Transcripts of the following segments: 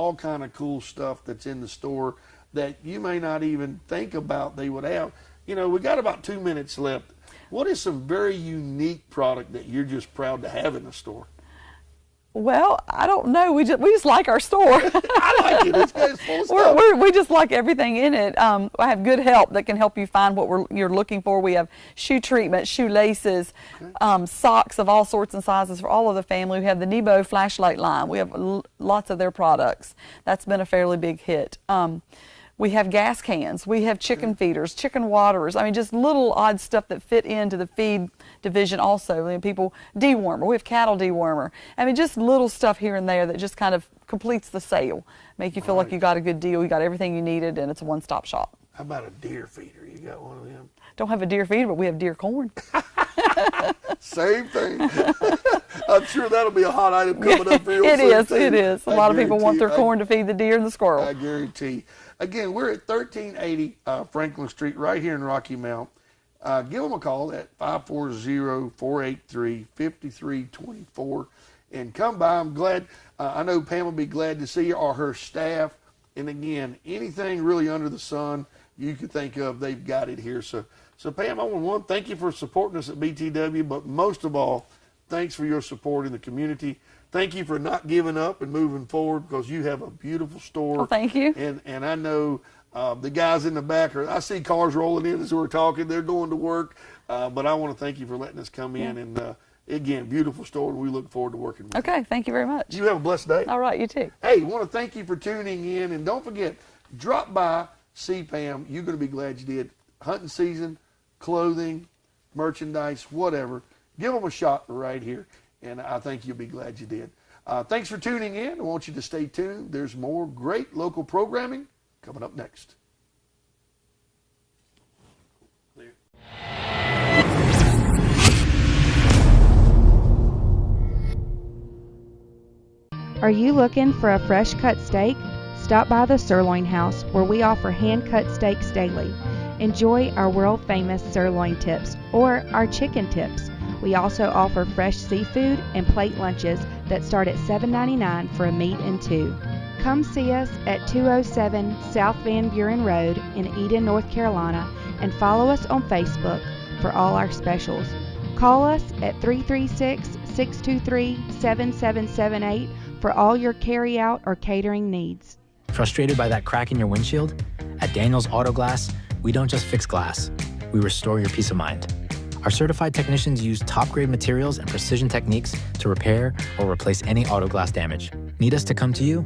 all kind of cool stuff that's in the store that you may not even think about they would have. You know, we got about 2 minutes left. What is some very unique product that you're just proud to have in the store? Well, I don't know. We just like our store. I like it. It's full of stuff. We just like everything in it. I have good help that can help you find what you're looking for. We have shoe treatment, shoelaces, socks of all sorts and sizes for all of the family. We have the Nebo flashlight line. We have lots of their products. That's been a fairly big hit. We have gas cans. We have chicken feeders, chicken waterers. I mean, just little odd stuff that fit into the feed division also. I mean, people, dewormer. We have cattle dewormer. I mean, just little stuff here and there that just kind of completes the sale. Make you feel like you got a good deal. You got everything you needed, and it's a one-stop shop. How about a deer feeder? You got one of them? Don't have a deer feeder, but we have deer corn. Same thing. I'm sure that'll be a hot item coming up real soon. It is. A lot of people want their corn to feed the deer and the squirrel. I guarantee. Again, we're at 1380 Franklin Street right here in Rocky Mount. Give them a call at 540-483-5324 and come by. I'm glad. I know Pam will be glad to see you, or her staff. And again, anything really under the sun you could think of, they've got it here. So Pam, I want to thank you for supporting us at BTW, but most of all, thanks for your support in the community. Thank you for not giving up and moving forward, because you have a beautiful store. Well, thank you. And I know the guys in the back, I see cars rolling in as we're talking. They're going to work. But I want to thank you for letting us come in. And again, beautiful store, and we look forward to working with you. Okay, thank you very much. You have a blessed day. All right, you too. Hey, I want to thank you for tuning in. And don't forget, drop by, see Pam. You're going to be glad you did. Hunting season, clothing, merchandise, whatever. Give them a shot right here. And I think you'll be glad you did. Thanks for tuning in. I want you to stay tuned. There's more great local programming coming up next. Are you looking for a fresh cut steak? Stop by the Sirloin House, where we offer hand-cut steaks daily. Enjoy our world-famous sirloin tips or our chicken tips. We also offer fresh seafood and plate lunches that start at $7.99 for a meat and two. Come see us at 207 South Van Buren Road in Eden, North Carolina, and follow us on Facebook for all our specials. Call us at 336-623-7778 for all your carry-out or catering needs. Frustrated by that crack in your windshield? At Daniels Auto Glass, we don't just fix glass, we restore your peace of mind. Our certified technicians use top-grade materials and precision techniques to repair or replace any auto glass damage. Need us to come to you?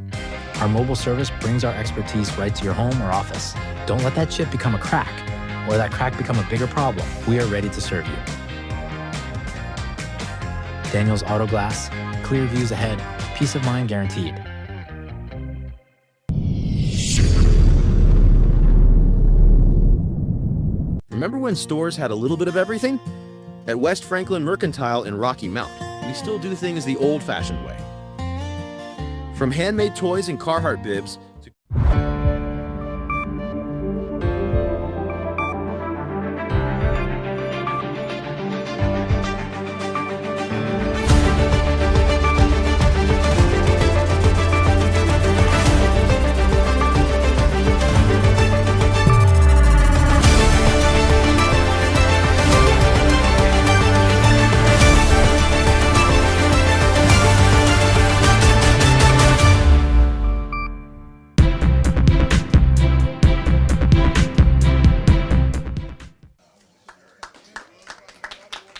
Our mobile service brings our expertise right to your home or office. Don't let that chip become a crack, or that crack become a bigger problem. We are ready to serve you. Daniels Auto Glass, clear views ahead, peace of mind guaranteed. Remember when stores had a little bit of everything? At West Franklin Mercantile in Rocky Mount, we still do things the old-fashioned way. From handmade toys and Carhartt bibs to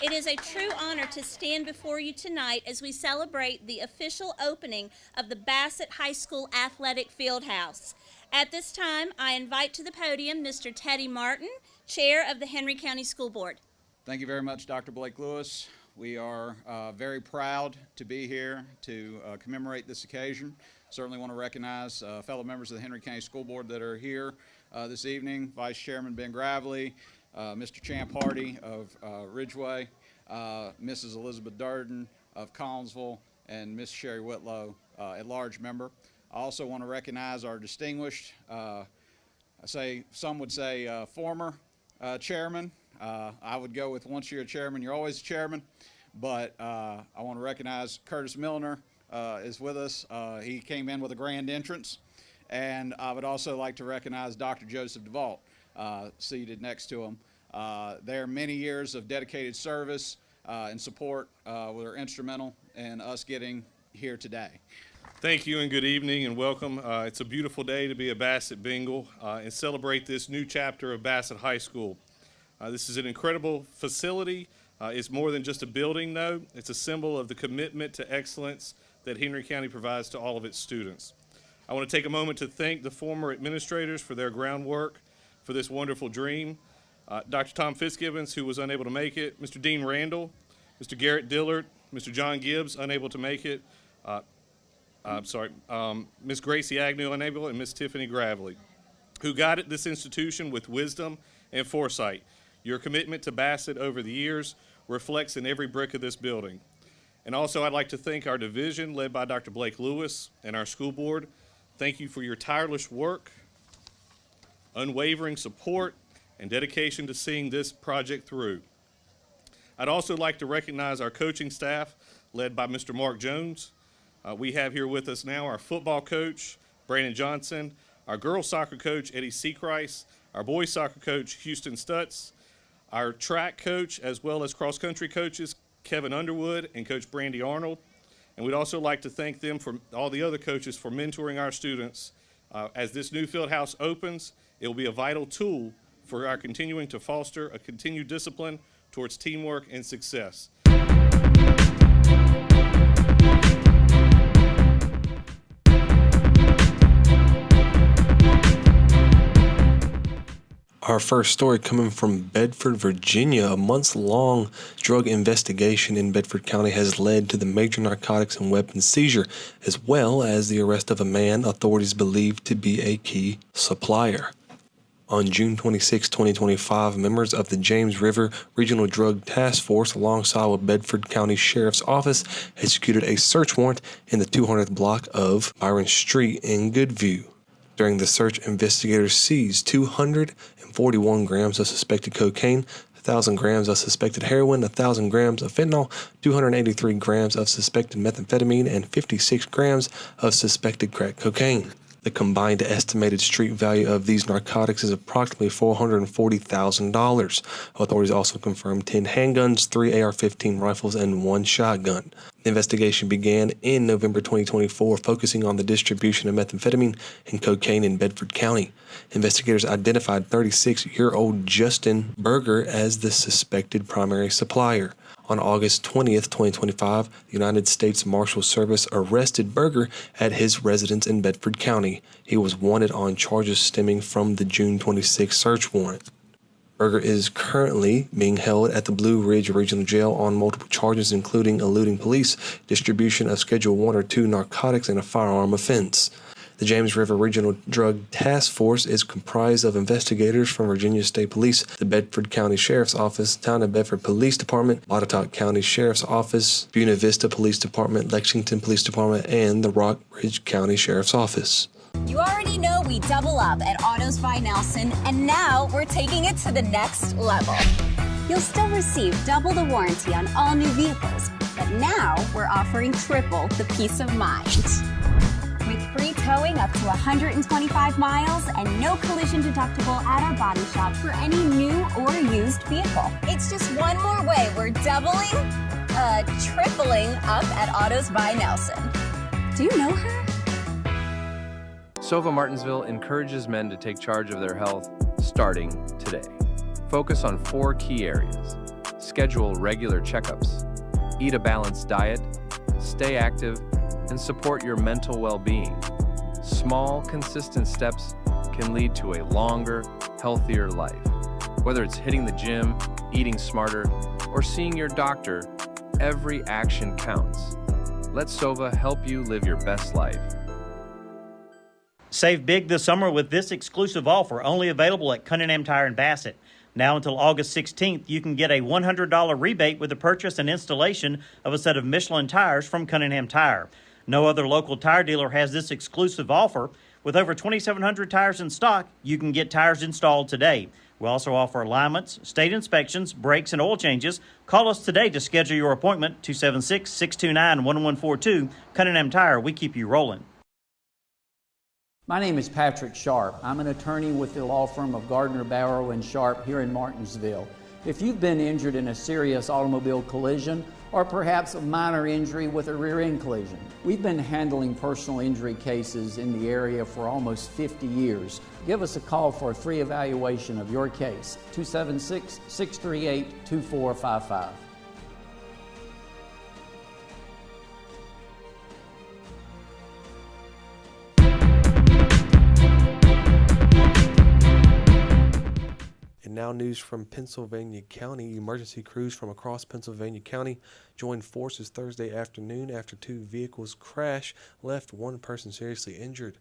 It is a true honor to stand before you tonight as we celebrate the official opening of the Bassett High School Athletic Fieldhouse. At this time, I invite to the podium Mr. Teddy Martin, Chair of the Henry County School Board. Thank you very much, Dr. Blake Lewis. We are very proud to be here to commemorate this occasion. Certainly want to recognize fellow members of the Henry County School Board that are here this evening. Vice Chairman Ben Gravely, Mr. Champ Hardy of Ridgeway, Mrs. Elizabeth Durden of Collinsville, and Miss Sherry Whitlow, at-large member. I also want to recognize our distinguished, some would say former chairman. I would go with once you're a chairman, you're always a chairman. But I want to recognize Curtis Milner, is with us. He came in with a grand entrance. And I would also like to recognize Dr. Joseph DeVault, seated next to him. Their many years of dedicated service and support were instrumental in us getting here today. Thank you and good evening and welcome. It's a beautiful day to be a Bassett Bengal and celebrate this new chapter of Bassett High School. This is an incredible facility. It's more than just a building, though. It's a symbol of the commitment to excellence that Henry County provides to all of its students. I want to take a moment to thank the former administrators for their groundwork for this wonderful dream. Dr. Tom Fitzgibbons, who was unable to make it, Mr. Dean Randall, Mr. Garrett Dillard, Mr. John Gibbs, unable to make it, Ms. Gracie Agnew, unable, and Ms. Tiffany Gravely, who guided this institution with wisdom and foresight. Your commitment to Bassett over the years reflects in every brick of this building. And also, I'd like to thank our division, led by Dr. Blake Lewis, and our school board. Thank you for your tireless work, unwavering support, and dedication to seeing this project through. I'd also like to recognize our coaching staff, led by Mr. Mark Jones. We have here with us now our football coach, Brandon Johnson, our girls soccer coach, Eddie Seachrist, our boys soccer coach, Houston Stutz, our track coach, as well as cross-country coaches, Kevin Underwood and Coach Brandy Arnold. And we'd also like to thank them, for all the other coaches, for mentoring our students. As this new field house opens, it will be a vital tool for our continuing to foster a continued discipline towards teamwork and success. Our first story coming from Bedford, Virginia. A months-long drug investigation in Bedford County has led to the major narcotics and weapons seizure, as well as the arrest of a man authorities believe to be a key supplier. On June 26, 2025, members of the James River Regional Drug Task Force, alongside with Bedford County Sheriff's Office, executed a search warrant in the 200th block of Byron Street in Goodview. During the search, investigators seized 241 grams of suspected cocaine, 1,000 grams of suspected heroin, 1,000 grams of fentanyl, 283 grams of suspected methamphetamine, and 56 grams of suspected crack cocaine. The combined estimated street value of these narcotics is approximately $440,000. Authorities also confirmed 10 handguns, 3 AR-15 rifles, and 1 shotgun. The investigation began in November 2024, focusing on the distribution of methamphetamine and cocaine in Bedford County. Investigators identified 36-year-old Justin Berger as the suspected primary supplier. On August 20th, 2025, the United States Marshal Service arrested Berger at his residence in Bedford County. He was wanted on charges stemming from the June 26 search warrant. Berger is currently being held at the Blue Ridge Regional Jail on multiple charges, including eluding police, distribution of Schedule 1 or 2 narcotics, and a firearm offense. The James River Regional Drug Task Force is comprised of investigators from Virginia State Police, the Bedford County Sheriff's Office, Town of Bedford Police Department, Botetourt County Sheriff's Office, Buena Vista Police Department, Lexington Police Department, and the Rock Ridge County Sheriff's Office. You already know we double up at Autos by Nelson, and now we're taking it to the next level. You'll still receive double the warranty on all new vehicles, but now we're offering triple the peace of mind. With free towing up to 125 miles and no collision deductible at our body shop for any new or used vehicle. It's just one more way we're tripling up at Autos by Nelson. Do you know her? Sova Martinsville encourages men to take charge of their health starting today. Focus on 4 key areas. Schedule regular checkups, eat a balanced diet, stay active, and support your mental well-being. Small, consistent steps can lead to a longer, healthier life. Whether it's hitting the gym, eating smarter, or seeing your doctor, every action counts. Let Sova help you live your best life. Save big this summer with this exclusive offer, only available at Cunningham Tire in Bassett. Now until August 16th, you can get a $100 rebate with the purchase and installation of a set of Michelin tires from Cunningham Tire. No other local tire dealer has this exclusive offer. With over 2,700 tires in stock, you can get tires installed today. We also offer alignments, state inspections, brakes, and oil changes. Call us today to schedule your appointment, 276-629-1142. Cunningham Tire, we keep you rolling. My name is Patrick Sharp. I'm an attorney with the law firm of Gardner, Barrow & Sharp here in Martinsville. If you've been injured in a serious automobile collision or perhaps a minor injury with a rear end collision, we've been handling personal injury cases in the area for almost 50 years. Give us a call for a free evaluation of your case, 276-638-2455. And now news from Pennsylvania County. Emergency crews from across Pennsylvania County joined forces Thursday afternoon after two vehicles crash left one person seriously injured.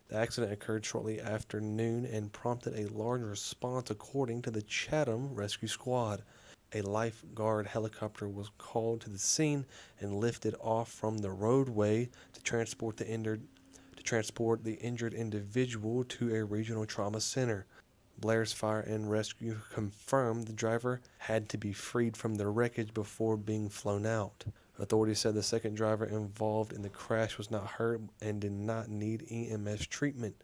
The accident occurred shortly after noon and prompted a large response according to the Chatham Rescue Squad. A lifeguard helicopter was called to the scene and lifted off from the roadway to transport the injured individual to a regional trauma center. Blair's Fire and Rescue confirmed the driver had to be freed from the wreckage before being flown out. Authorities said the second driver involved in the crash was not hurt and did not need EMS treatment.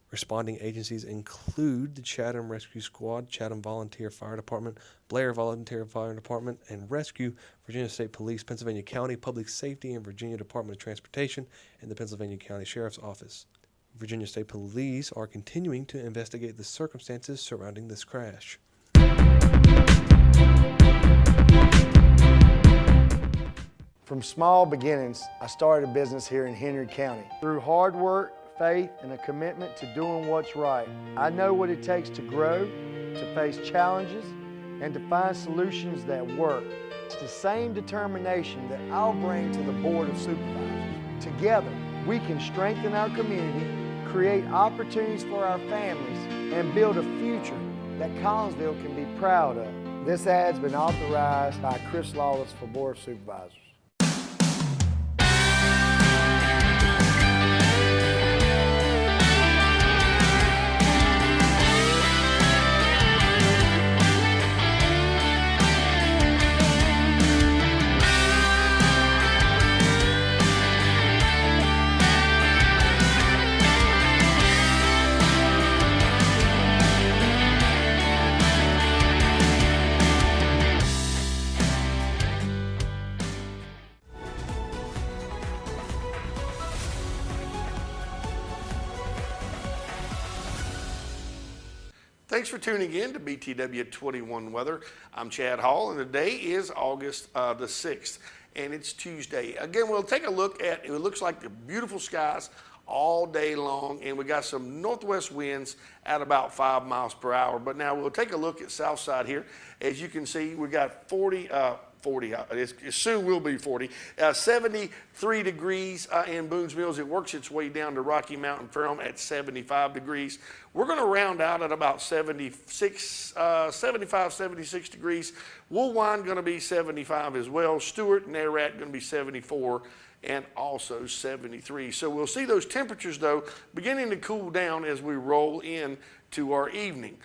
Responding agencies include the Chatham Rescue Squad, Chatham Volunteer Fire Department, Blair Volunteer Fire Department and Rescue, Virginia State Police, Pennsylvania County Public Safety and Virginia Department of Transportation, and the Pennsylvania County Sheriff's Office. Virginia State Police are continuing to investigate the circumstances surrounding this crash. From small beginnings, I started a business here in Henry County. Through hard work, faith, and a commitment to doing what's right, I know what it takes to grow, to face challenges, and to find solutions that work. It's the same determination that I'll bring to the Board of Supervisors. Together, we can strengthen our community, create opportunities for our families, and build a future that Collinsville can be proud of. This ad's been authorized by Chris Lawless for Board of Supervisors. Thanks for tuning in to BTW21 Weather. I'm Chad Hall, and today is August the 6th, and it's Tuesday. Again, we'll take a look at, it looks like the beautiful skies all day long, and we got some northwest winds at about 5 miles per hour. But now we'll take a look at south side here. As you can see, we got 40, it soon will be 40, 73 degrees in Boones Mills. It works its way down to Rocky Mountain Ferrum at 75 degrees. We're going to round out at about 75, 76 degrees. Woolwine going to be 75 as well. Stewart and Ararat going to be 74 and also 73. So we'll see those temperatures, though, beginning to cool down as we roll in to our evening.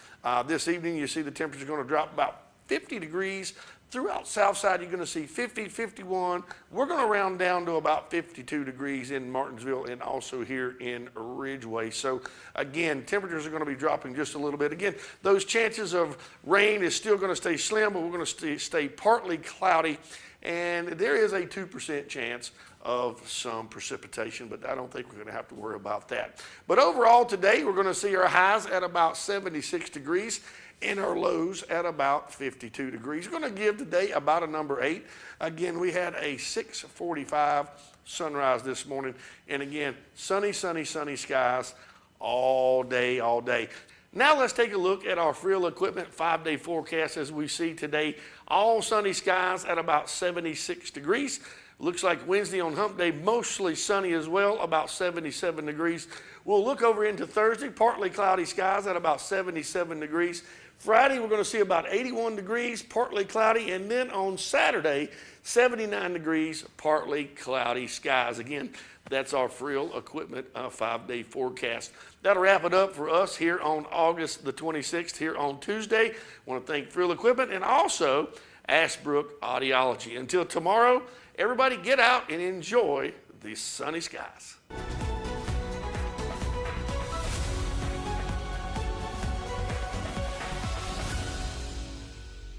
This evening, you see the temperature is going to drop about 50 degrees. Throughout Southside, you're going to see 50, 51. We're going to round down to about 52 degrees in Martinsville and also here in Ridgeway. So again, temperatures are going to be dropping just a little bit. Again, those chances of rain is still going to stay slim, but we're going to stay partly cloudy. And there is a 2% chance of some precipitation, but I don't think we're going to have to worry about that. But overall today, we're going to see our highs at about 76 degrees and our lows at about 52 degrees. We're going to give today about a number 8. Again, we had a 6:45 sunrise this morning. And again, sunny, sunny, sunny skies all day, all day. Now let's take a look at our Frill Equipment 5-day forecast as we see today. All sunny skies at about 76 degrees. Looks like Wednesday on Hump Day, mostly sunny as well, about 77 degrees. We'll look over into Thursday, partly cloudy skies at about 77 degrees. Friday, we're going to see about 81 degrees, partly cloudy. And then on Saturday, 79 degrees, partly cloudy skies. Again, that's our Frill Equipment 5-day forecast. That'll wrap it up for us here on August the 26th, here on Tuesday. I want to thank Frill Equipment and also Ashbrook Audiology. Until tomorrow, everybody get out and enjoy the sunny skies.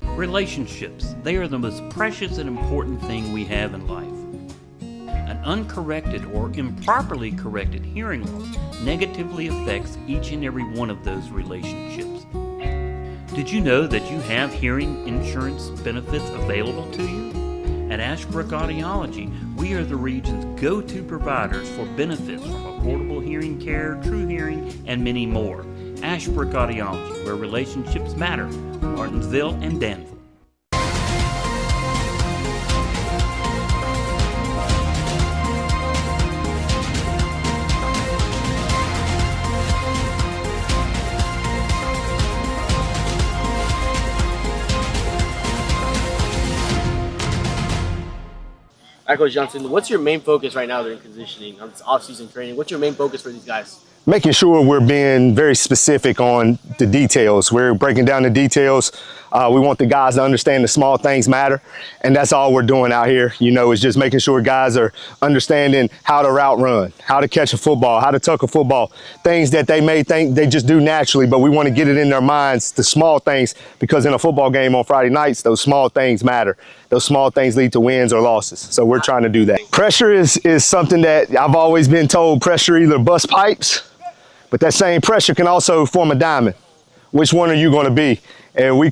Relationships, they are the most precious and important thing we have in life. An uncorrected or improperly corrected hearing loss negatively affects each and every one of those relationships. Did you know that you have hearing insurance benefits available to you? At Ashbrook Audiology, we are the region's go-to providers for benefits from affordable hearing care, true hearing, and many more. Ashbrook Audiology, where relationships matter, Martinsville and Danville. All right, Coach Johnson, what's your main focus right now during conditioning on this off-season training? What's your main focus for these guys? Making sure we're being very specific on the details. We're breaking down the details. We want the guys to understand the small things matter, and that's all we're doing out here. You know, is just making sure guys are understanding how to route run, how to catch a football, how to tuck a football, things that they may think they just do naturally, but we want to get it in their minds, the small things, because in a football game on Friday nights, those small things matter. Those small things lead to wins or losses, so we're trying to do that. Pressure is something that I've always been told, pressure either busts pipes, but that same pressure can also form a diamond. Which one are you going to be? And we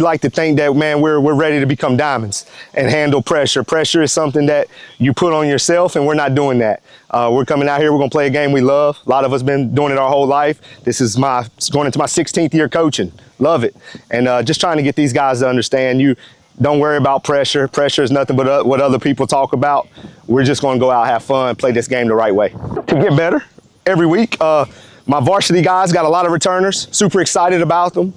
like to think that, man, we're ready to become diamonds and handle pressure. Pressure is something that you put on yourself, and we're not doing that. We're coming out here, we're going to play a game we love. A lot of us been doing it our whole life. This is going into my 16th year coaching. Love it. And just trying to get these guys to understand, you don't worry about pressure. Pressure is nothing but what other people talk about. We're just going to go out, have fun, play this game the right way. To get better every week, my varsity guys got a lot of returners, super excited about them.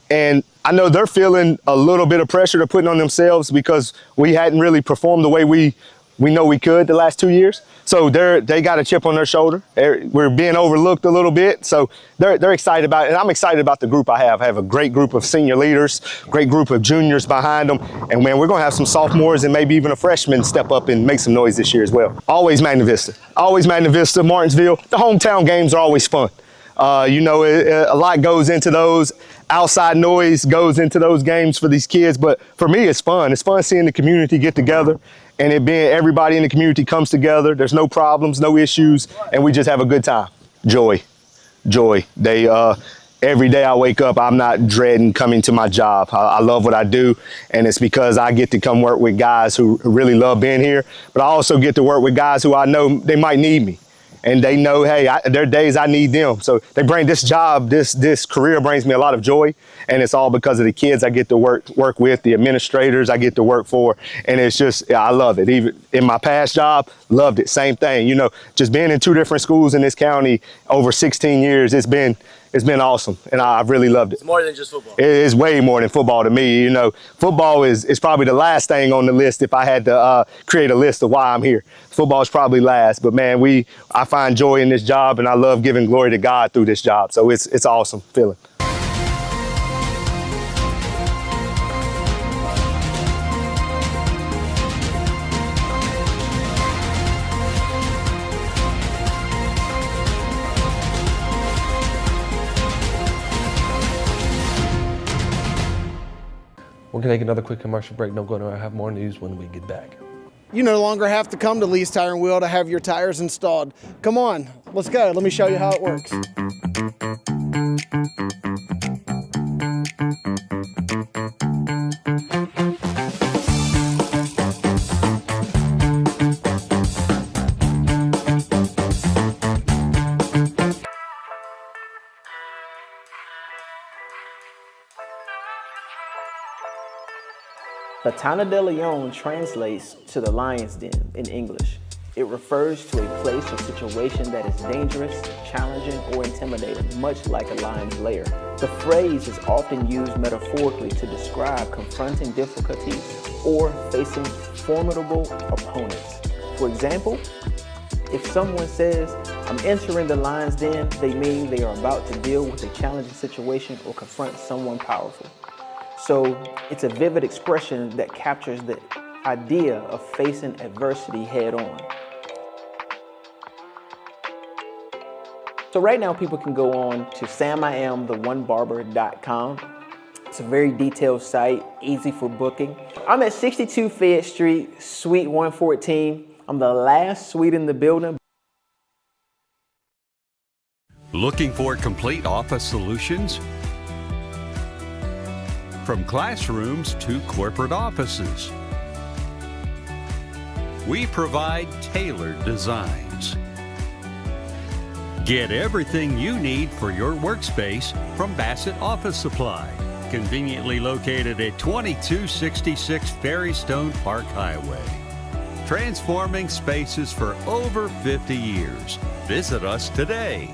And I know they're feeling a little bit of pressure they're putting on themselves because we hadn't really performed the way we know we could the last 2 years. So they got a chip on their shoulder. We're being overlooked a little bit. So they're excited about it. And I'm excited about the group I have. I have a great group of senior leaders, great group of juniors behind them. And man, we're going to have some sophomores and maybe even a freshman step up and make some noise this year as well. Always Magna Vista, Martinsville. The hometown games are always fun. You know, a lot goes into those. Outside noise goes into those games for these kids, but for me, it's fun. It's fun seeing the community get together, and it being everybody in the community comes together. There's no problems, no issues, and we just have a good time. Joy. Every day I wake up, I'm not dreading coming to my job. I love what I do, and it's because I get to come work with guys who really love being here, but I also get to work with guys who I know they might need me. And they know, hey, there are days I need them. So they bring this job, this career brings me a lot of joy. And it's all because of the kids I get to work with, the administrators I get to work for. And it's just, I love it. Even in my past job, loved it. Same thing. You know, just being in 2 different schools in this county over 16 years, it's been awesome. And I've really loved it. It's more than just football. It is way more than football to me. You know, football is probably the last thing on the list if I had to create a list of why I'm here. Football is probably last, but man, I find joy in this job, and I love giving glory to God through this job. So it's awesome feeling. We're going to take another quick commercial break. Don't go anywhere. I have more news when we get back. You no longer have to come to Lee's Tire and Wheel to have your tires installed. Come on, let's go. Let me show you how it works. Patana de Leon translates to the lion's den in English. It refers to a place or situation that is dangerous, challenging, or intimidating, much like a lion's lair. The phrase is often used metaphorically to describe confronting difficulties or facing formidable opponents. For example, if someone says, "I'm entering the lion's den," they mean they are about to deal with a challenging situation or confront someone powerful. So it's a vivid expression that captures the idea of facing adversity head on. So right now people can go on to samiamtheonebarber.com. It's a very detailed site, easy for booking. I'm at 62 Fayette Street, Suite 114. I'm the last suite in the building. Looking for complete office solutions? From classrooms to corporate offices, we provide tailored designs. Get everything you need for your workspace from Bassett Office Supply, conveniently located at 2266 Ferrystone Park Highway. Transforming spaces for over 50 years. Visit us today.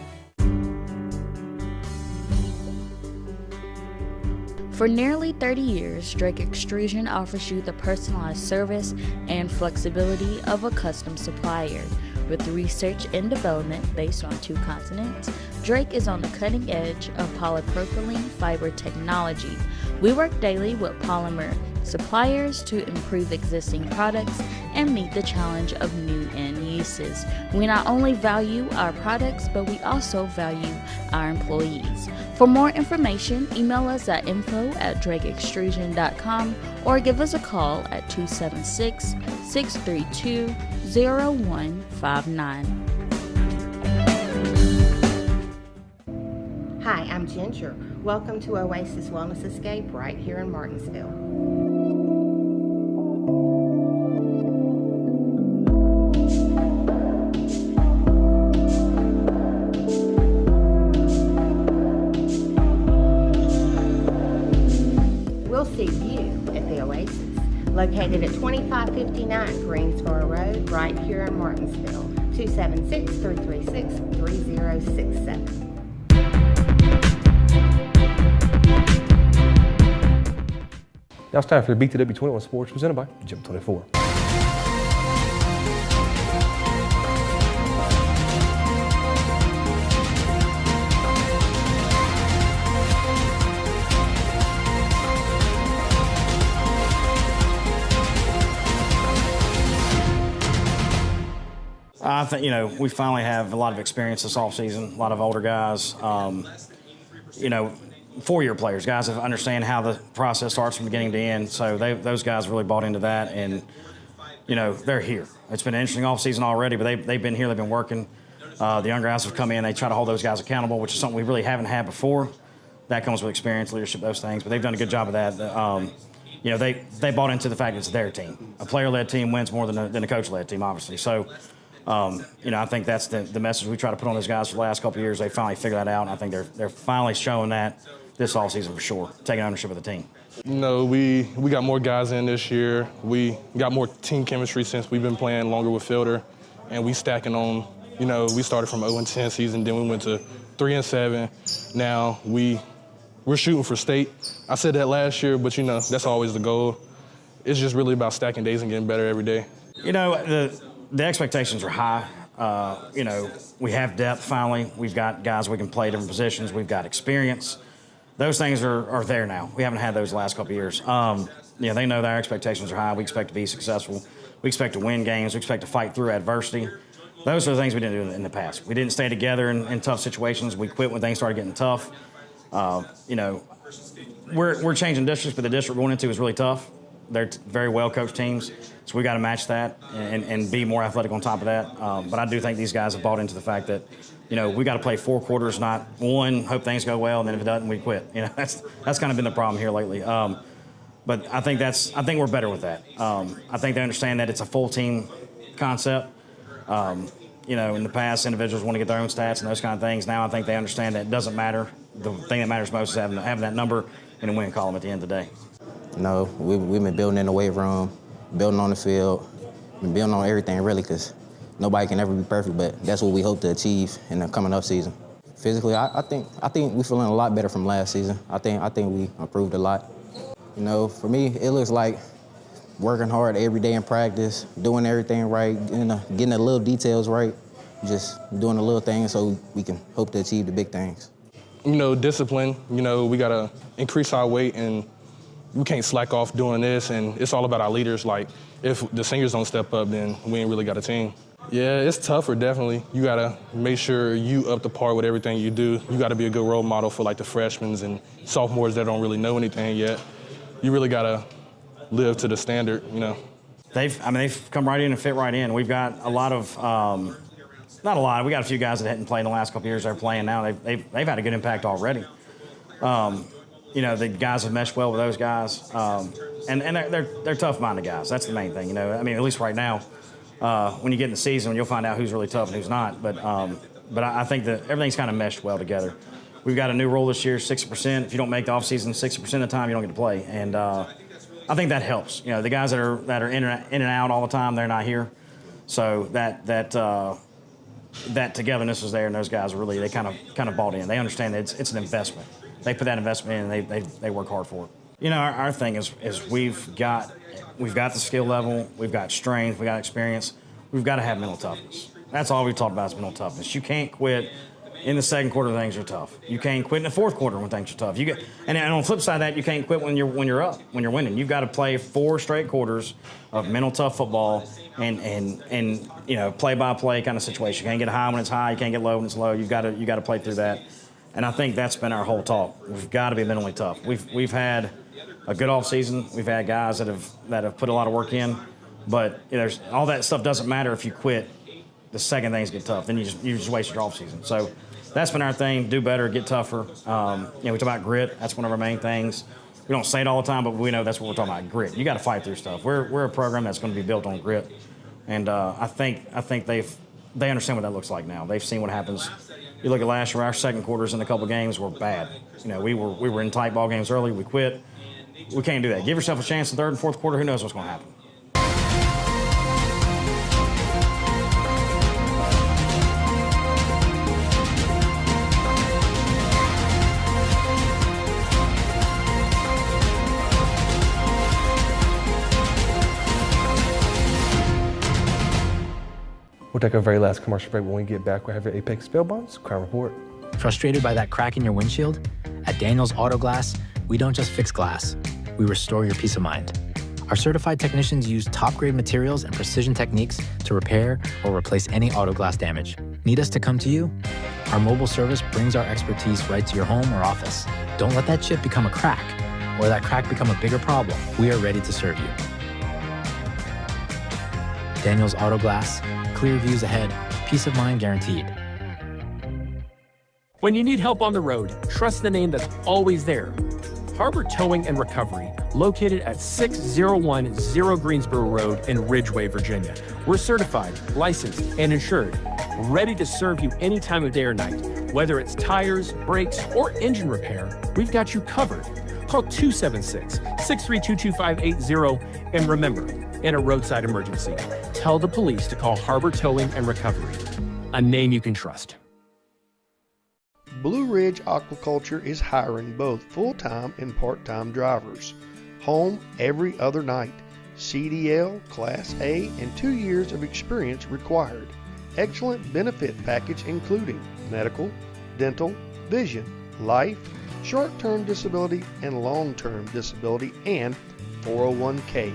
For nearly 30 years, Drake Extrusion offers you the personalized service and flexibility of a custom supplier. With research and development based on 2 continents, Drake is on the cutting edge of polypropylene fiber technology. We work daily with polymer suppliers to improve existing products and meet the challenge of new end uses. We not only value our products, but we also value our employees. For more information, email us at info@drakeextrusion.com or give us a call at 276-632-0159. Hi, I'm Ginger. Welcome to Oasis Wellness Escape right here in Martinsville. We'll see you at the Oasis, located at 2559 Greensboro Road, right here in Martinsville, 276-336-3067. Now it's time for the BTW21 Sports presented by Gym 24. I think, we finally have a lot of experience this offseason, a lot of older guys, 4-year players, guys that understand how the process starts from beginning to end. So those guys really bought into that, and, they're here. It's been an interesting offseason already, but they've been here, they've been working. The young guys have come in, they try to hold those guys accountable, which is something we really haven't had before. That comes with experience, leadership, those things, but they've done a good job of that. They bought into the fact it's their team. A player-led team wins more than a coach-led team, obviously. So, I think that's the message we try to put on those guys for the last couple of years. They finally figured that out, and I think they're finally showing that this offseason for sure, taking ownership of the team. We got more guys in this year. We got more team chemistry since we've been playing longer with Fielder, and we stacking on. We started from 0-10 season, then we went to 3-7. Now we're shooting for state. I said that last year, but that's always the goal. It's just really about stacking days and getting better every day. The expectations are high. We have depth finally. We've got guys we can play different positions. We've got experience. Those things are there now. We haven't had those the last couple of years. They know that our expectations are high. We expect to be successful. We expect to win games. We expect to fight through adversity. Those are the things we didn't do in the past. We didn't stay together in tough situations. We quit when things started getting tough. We're changing districts, but the district we're going into is really tough. They're very well-coached teams, so we got to match that and be more athletic on top of that. But I do think these guys have bought into the fact that, we got to play 4 quarters, not one, hope things go well, and then if it doesn't, we quit. That's kind of been the problem here lately. But I think we're better with that. I think they understand that it's a full team concept. In the past, individuals want to get their own stats and those kind of things. Now I think they understand that it doesn't matter. The thing that matters most is having that number in the win column at the end of the day. You know, we've been building in the weight room, building on the field, been building on everything really, because nobody can ever be perfect, but that's what we hope to achieve in the coming up season. Physically, I think we're feeling a lot better from last season. I think we improved a lot. You know, for me, it looks like working hard every day in practice, doing everything right, getting the little details right, just doing the little things so we can hope to achieve the big things. You know, discipline. You know, we gotta increase our weight, and we can't slack off doing this, and it's all about our leaders. Like, if the seniors don't step up, then we ain't really got a team. Yeah, it's tougher, definitely. You gotta make sure you up to par with everything you do. You gotta be a good role model for like the freshmen and sophomores that don't really know anything yet. You really gotta live to the standard, you know. They've come right in and fit right in. We've got a lot of, not a lot, we got a few guys that hadn't played in the last couple years that are playing now. They've had a good impact already. You know, the guys have meshed well with those guys. And they're tough-minded guys. That's the main thing, you know. I mean, at least right now, when you get in the season, you'll find out who's really tough and who's not. But I think that everything's kind of meshed well together. We've got a new rule this year, 60%. If you don't make the offseason 60% of the time, you don't get to play. And I think that helps. You know, the guys that are in and out all the time, they're not here. So that togetherness is there, and those guys really, they kind of bought in. They understand that it's an investment. They put that investment in, and they work hard for it. You know, our thing is we've got the skill level, we've got strength, we've got experience. We've got to have mental toughness. That's all we've talked about is mental toughness. You can't quit in the second quarter when things are tough. You can't quit in the fourth quarter when things are tough. And on the flip side of that, you can't quit when you're up, when you're winning. You've got to play 4 straight quarters of mental tough football and you know, play by play kind of situation. You can't get high when it's high. You can't get low when it's low. You got to play through that. And I think that's been our whole talk. We've got to be mentally tough. We've had a good off season. We've had guys that have put a lot of work in, but you know, all that stuff doesn't matter if you quit the second things get tough. Then you just waste your off season. So that's been our thing: do better, get tougher. You know, we talk about grit. That's one of our main things. We don't say it all the time, but we know that's what we're talking about: grit. You got to fight through stuff. We're a program that's going to be built on grit, and I think they understand what that looks like now. They've seen what happens. You look at last year, our second quarters in a couple games were bad. You know, we were in tight ball games early. We quit. We can't do that. Give yourself a chance in third and fourth quarter. Who knows what's going to happen? We'll take our very last commercial break. When we get back, we'll have your Apex Bail Bonds Crime Report. Frustrated by that crack in your windshield? At Daniels Auto Glass, we don't just fix glass, we restore your peace of mind. Our certified technicians use top-grade materials and precision techniques to repair or replace any auto glass damage. Need us to come to you? Our mobile service brings our expertise right to your home or office. Don't let that chip become a crack, or that crack become a bigger problem. We are ready to serve you. Daniels Auto Glass, clear views ahead, peace of mind guaranteed. When you need help on the road, trust the name that's always there. Harbor Towing and Recovery, located at 6010 Greensboro Road in Ridgeway, Virginia. We're certified, licensed, and insured, ready to serve you any time of day or night. Whether it's tires, brakes, or engine repair, we've got you covered. Call 276-632-2580, and remember, in a roadside emergency, tell the police to call Harbor Towing and Recovery, a name you can trust. Blue Ridge Aquaculture is hiring both full-time and part-time drivers. Home every other night. CDL, Class A, and 2 years of experience required. Excellent benefit package including medical, dental, vision, life, short-term disability, and long-term disability, and 401k.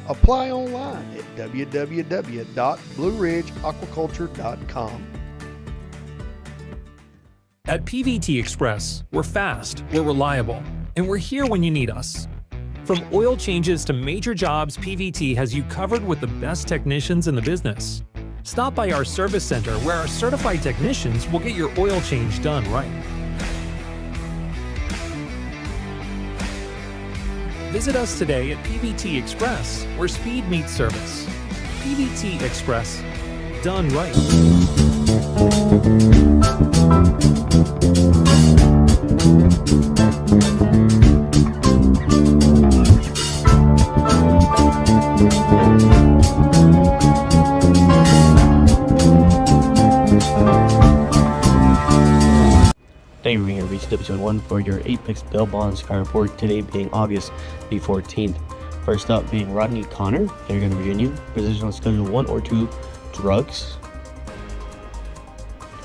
Apply online at www.blueridgeaquaculture.com. At PVT Express, we're fast, we're reliable, and we're here when you need us. From oil changes to major jobs, PVT has you covered with the best technicians in the business. Stop by our service center where our certified technicians will get your oil change done right. Visit us today at PVT Express, where speed meets service. PVT Express, done right. Thank you for being here, BTW21 for your Apex Bail Bonds crime report, today being August the 14th. First up being Rodney Connor, Henry County, Virginia, position on Schedule 1 or 2, drugs.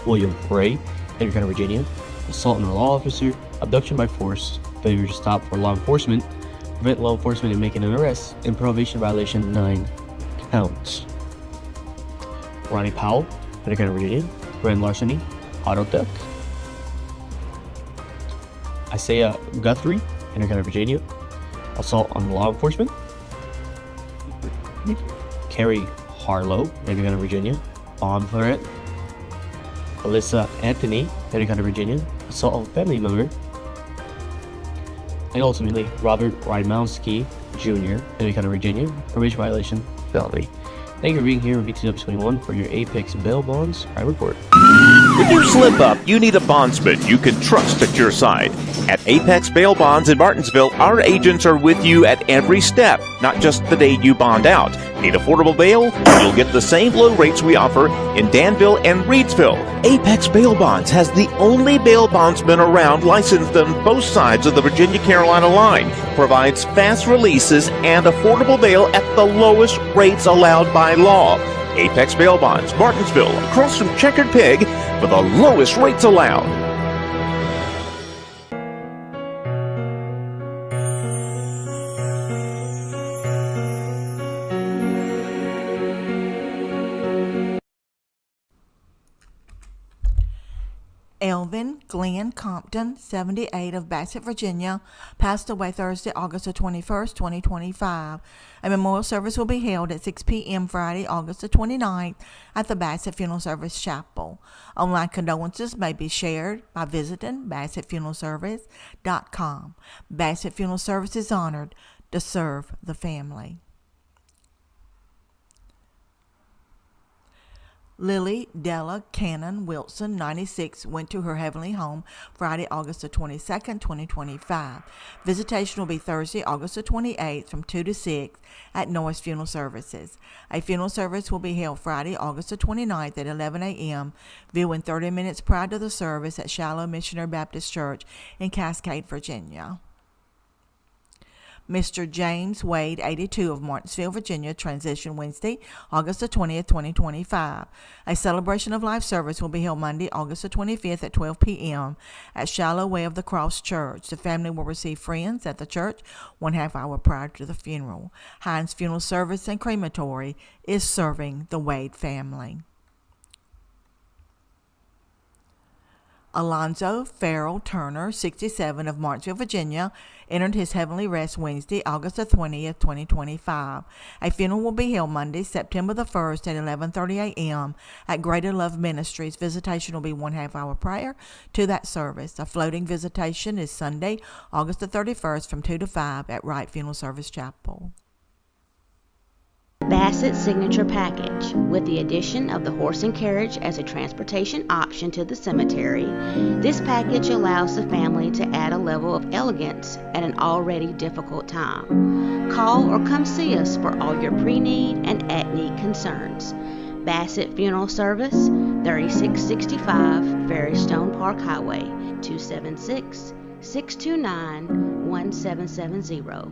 William Bray, Henry County, Virginia, assault on a law officer, abduction by force, failure to stop for law enforcement, prevent law enforcement in making an arrest, and probation violation 9 counts. Ronnie Powell, Henry County, Virginia, grand larceny, auto theft. Isaiah Guthrie, Henry County, Virginia, assault on law enforcement. Carrie Harlow, Henry County, Virginia, bomb threat. Alyssa Anthony, Henry County, Virginia, assault on a family member. And ultimately, Robert Rymowski Jr., Henry County, Virginia, probation violation, felony. Thank you for being here with BTW21 for your Apex Bail Bonds crime report. When you slip up, you need a bondsman you can trust at your side. At Apex Bail Bonds in Martinsville, our agents are with you at every step, not just the day you bond out. Need affordable bail? You'll get the same low rates we offer in Danville and Reedsville. Apex Bail Bonds has the only bail bondsman around licensed on both sides of the Virginia-Carolina line. Provides fast releases and affordable bail at the lowest rates allowed by law. Apex Bail Bonds, Martinsville, across from Checkered Pig, for the lowest rates allowed. Elvin Glenn Compton, 78, of Bassett, Virginia, passed away Thursday, August the 21st, 2025. A memorial service will be held at 6 p.m. Friday, August the 29th at the Bassett Funeral Service Chapel. Online condolences may be shared by visiting BassettFuneralService.com. Bassett Funeral Service is honored to serve the family. Lily Della Cannon Wilson, 96, went to her heavenly home Friday, August the 22nd, 2025. Visitation will be Thursday, August the 28th from 2 to 6 at Norris Funeral Services. A funeral service will be held Friday, August the 29th at 11 a.m., viewing 30 minutes prior to the service at Shiloh Missionary Baptist Church in Cascade, Virginia. Mr. James Wade, 82, of Martinsville, Virginia, transitioned Wednesday, August the 20th, 2025. A celebration of life service will be held Monday, August the 25th at 12 p.m. at Shiloh Way of the Cross Church. The family will receive friends at the church 1/2 hour prior to the funeral. Hines Funeral Service and Crematory is serving the Wade family. Alonzo Farrell Turner, 67, of Martinsville, Virginia, entered his heavenly rest Wednesday, August the 20th, 2025. A funeral will be held Monday, September the 1st at 11:30 a.m. at Greater Love Ministries. Visitation will be 1/2 hour prior to that service. A floating visitation is Sunday, August the 31st from 2 to 5 at Wright Funeral Service Chapel. Bassett Signature Package. With the addition of the horse and carriage as a transportation option to the cemetery, this package allows the family to add a level of elegance at an already difficult time. Call or come see us for all your pre-need and at-need concerns. Bassett Funeral Service, 3665 Ferrystone Park Highway, 276-629-1770.